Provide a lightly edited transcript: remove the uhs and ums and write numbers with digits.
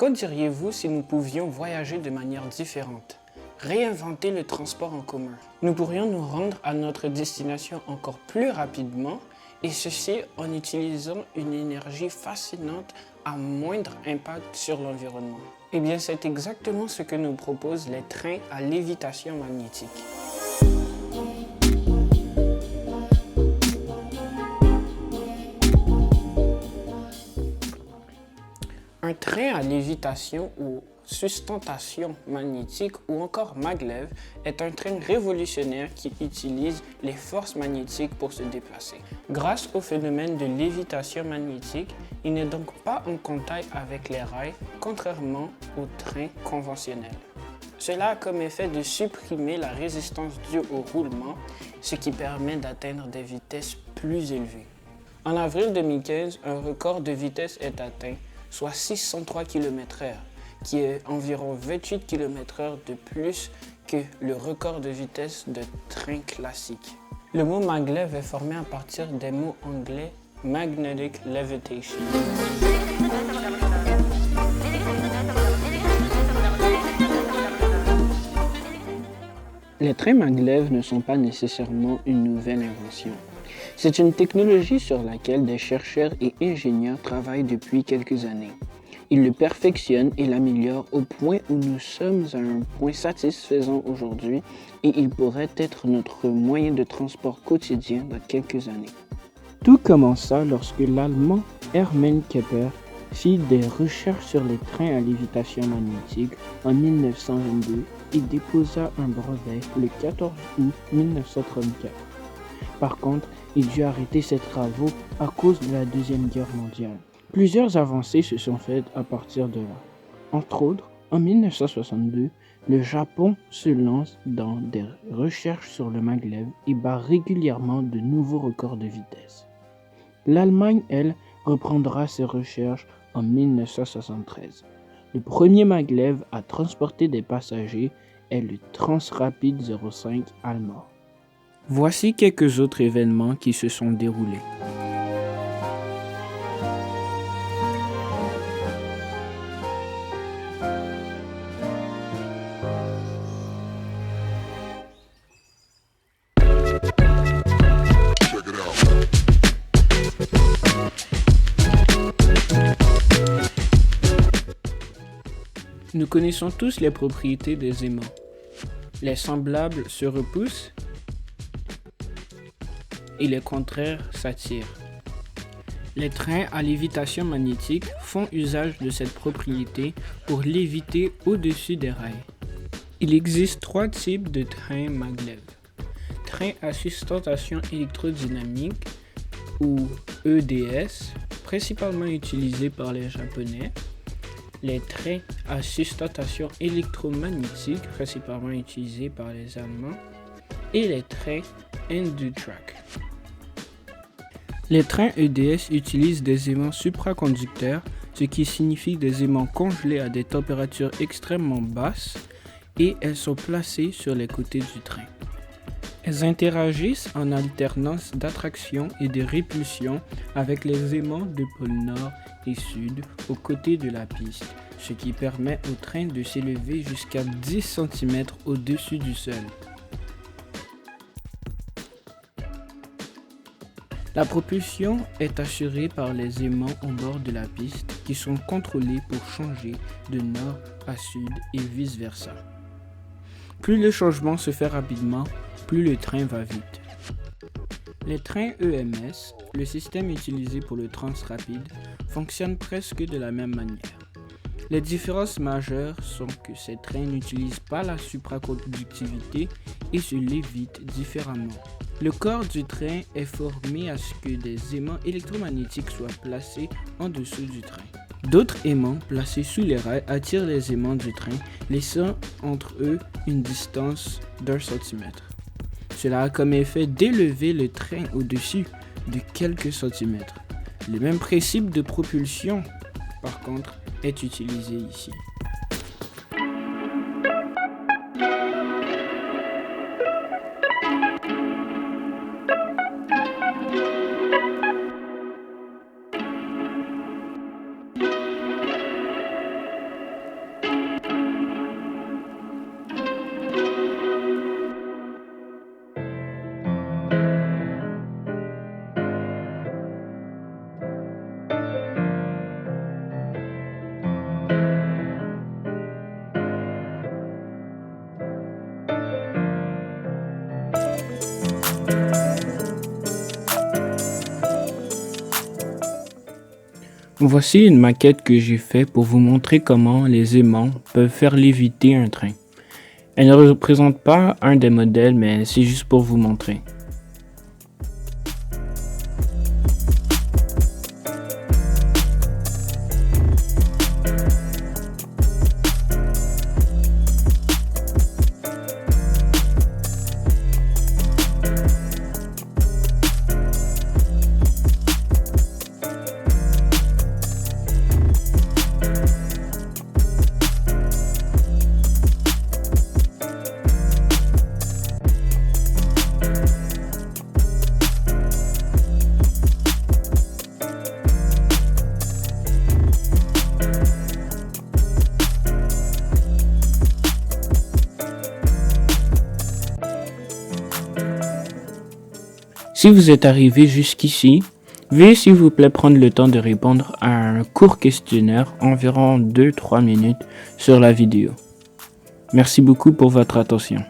qu'en diriez-vous si nous pouvions voyager de manière différente? Réinventer le transport en commun. Nous pourrions nous rendre à notre destination encore plus rapidement et ceci en utilisant une énergie fascinante à moindre impact sur l'environnement. Eh bien, c'est exactement ce que nous proposent les trains à lévitation magnétique. Un train à lévitation ou sustentation magnétique ou encore maglev est un train révolutionnaire qui utilise les forces magnétiques pour se déplacer. Grâce au phénomène de lévitation magnétique, il n'est donc pas en contact avec les rails, contrairement aux trains conventionnels. Cela a comme effet de supprimer la résistance due au roulement, ce qui permet d'atteindre des vitesses plus élevées. En avril 2015, un record de vitesse est atteint, soit 603 km/h, qui est environ 28 km/h de plus que le record de vitesse de train classique. Le mot maglev est formé à partir des mots anglais magnetic levitation. Les trains maglev ne sont pas nécessairement une nouvelle invention. C'est une technologie sur laquelle des chercheurs et ingénieurs travaillent depuis quelques années. Ils le perfectionnent et l'améliorent au point où nous sommes à un point satisfaisant aujourd'hui et il pourrait être notre moyen de transport quotidien dans quelques années. Tout commença lorsque l'Allemand Hermann Kepler fit des recherches sur les trains à lévitation magnétique en 1922 et déposa un brevet le 14 août 1934. Par contre, il dut arrêter ses travaux à cause de la Deuxième Guerre mondiale. Plusieurs avancées se sont faites à partir de là. Entre autres, en 1962, le Japon se lance dans des recherches sur le maglev et bat régulièrement de nouveaux records de vitesse. L'Allemagne, elle, reprendra ses recherches en 1973. Le premier maglev à transporter des passagers est le Transrapid 05 allemand. Voici quelques autres événements qui se sont déroulés. Nous connaissons tous les propriétés des aimants. Les semblables se repoussent et les contraires s'attirent. Les trains à lévitation magnétique font usage de cette propriété pour léviter au-dessus des rails. Il existe 3 types de trains maglev. Trains à sustentation électrodynamique ou EDS, principalement utilisés par les Japonais. Les trains à sustentation électromagnétique, principalement utilisés par les Allemands. Et les trains End-Track. Les trains EDS utilisent des aimants supraconducteurs, ce qui signifie des aimants congelés à des températures extrêmement basses et elles sont placées sur les côtés du train. Elles interagissent en alternance d'attraction et de répulsion avec les aimants de pôle nord et sud aux côtés de la piste, ce qui permet au train de s'élever jusqu'à 10 cm au-dessus du sol. La propulsion est assurée par les aimants au bord de la piste qui sont contrôlés pour changer de nord à sud et vice-versa. Plus le changement se fait rapidement, plus le train va vite. Les trains EMS, le système utilisé pour le Transrapid, fonctionnent presque de la même manière. Les différences majeures sont que ces trains n'utilisent pas la supraconductivité et se lévitent différemment. Le corps du train est formé à ce que des aimants électromagnétiques soient placés en dessous du train. D'autres aimants placés sous les rails attirent les aimants du train, laissant entre eux une distance d'1 centimètre. Cela a comme effet d'élever le train au-dessus de quelques centimètres. Le même principe de propulsion, par contre, est utilisé ici. Voici une maquette que j'ai faite pour vous montrer comment les aimants peuvent faire léviter un train. Elle ne représente pas un des modèles, mais c'est juste pour vous montrer. Si vous êtes arrivé jusqu'ici, veuillez s'il vous plaît prendre le temps de répondre à un court questionnaire, environ 2-3 minutes, sur la vidéo. Merci beaucoup pour votre attention.